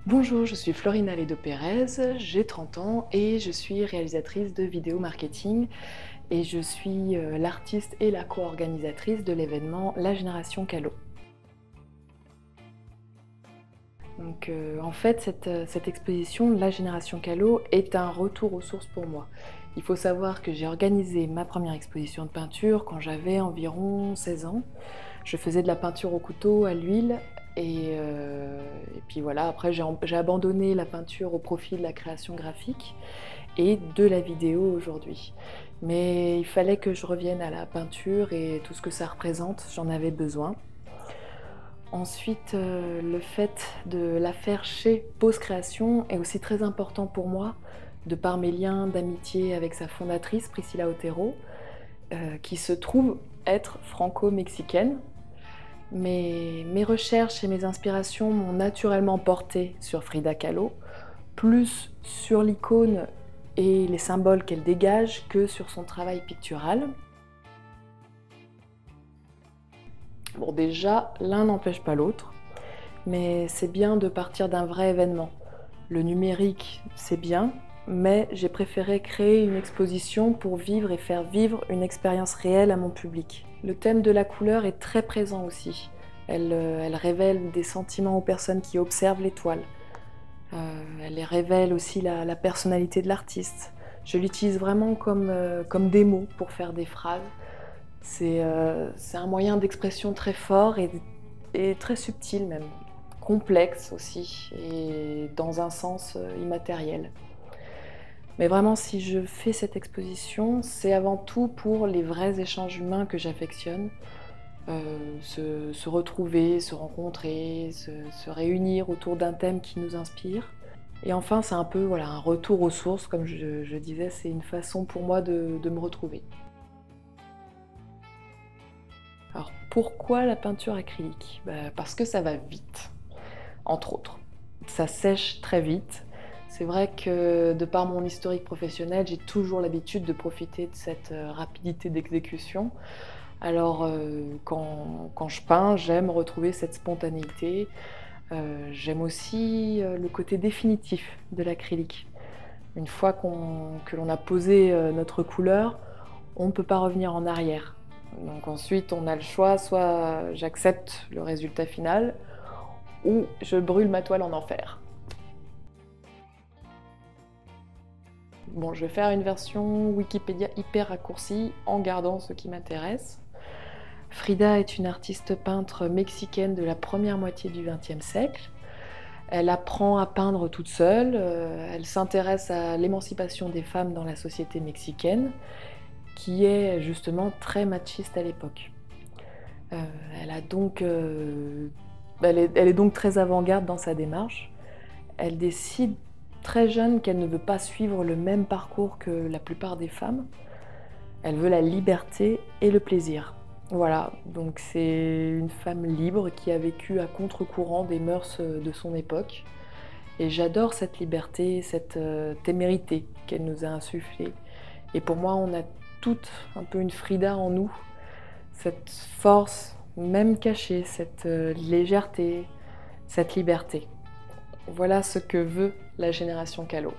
Bonjour, je suis Florina Ledo-Pérez, j'ai 30 ans et je suis réalisatrice de vidéos marketing et je suis l'artiste et la co-organisatrice de l'événement La Génération Callot. Donc, en fait, cette exposition, La Génération Callot, est un retour aux sources pour moi. Il faut savoir que j'ai organisé ma première exposition de peinture quand j'avais environ 16 ans. Je faisais de la peinture au couteau, à l'huile, et puis voilà, après j'ai abandonné la peinture au profit de la création graphique et de la vidéo aujourd'hui. Mais il fallait que je revienne à la peinture et tout ce que ça représente, j'en avais besoin. Ensuite, le fait de la faire chez Pose Création est aussi très important pour moi, de par mes liens d'amitié avec sa fondatrice, Priscilla Otero, qui se trouve être franco-mexicaine. Mes recherches et mes inspirations m'ont naturellement portée sur Frida Kahlo, plus sur l'icône et les symboles qu'elle dégage que sur son travail pictural. Bon, déjà, l'un n'empêche pas l'autre, mais c'est bien de partir d'un vrai événement. Le numérique, c'est bien, mais j'ai préféré créer une exposition pour vivre et faire vivre une expérience réelle à mon public. Le thème de la couleur est très présent aussi. Elle révèle des sentiments aux personnes qui observent l'étoile. Elle révèle aussi la personnalité de l'artiste. Je l'utilise vraiment comme des mots pour faire des phrases. C'est un moyen d'expression très fort et très subtil même, complexe aussi, et dans un sens immatériel. Mais vraiment, si je fais cette exposition, c'est avant tout pour les vrais échanges humains que j'affectionne. Se retrouver, se rencontrer, se réunir autour d'un thème qui nous inspire. Et enfin, c'est un peu voilà, un retour aux sources, comme je disais, c'est une façon pour moi de me retrouver. Alors pourquoi la peinture acrylique? Parce que ça va vite, entre autres. Ça sèche très vite. C'est vrai que de par mon historique professionnel, j'ai toujours l'habitude de profiter de cette rapidité d'exécution. Alors quand je peins, j'aime retrouver cette spontanéité. J'aime aussi le côté définitif de l'acrylique. Une fois que l'on a posé notre couleur, on ne peut pas revenir en arrière. Donc ensuite, on a le choix, soit j'accepte le résultat final, ou je brûle ma toile en enfer. Bon, je vais faire une version Wikipédia hyper raccourcie en gardant ce qui m'intéresse. Frida est une artiste peintre mexicaine de la première moitié du XXe siècle. Elle apprend à peindre toute seule, elle s'intéresse à l'émancipation des femmes dans la société mexicaine, qui est justement très machiste à l'époque. Elle est donc très avant-garde dans sa démarche. Elle décide très jeune qu'elle ne veut pas suivre le même parcours que la plupart des femmes. Elle veut la liberté et le plaisir. Voilà, donc c'est une femme libre qui a vécu à contre-courant des mœurs de son époque. Et j'adore cette liberté, cette témérité qu'elle nous a insufflée. Et pour moi, on a toutes un peu une Frida en nous, cette force, même cachée, cette légèreté, cette liberté. Voilà ce que veut la génération Callot.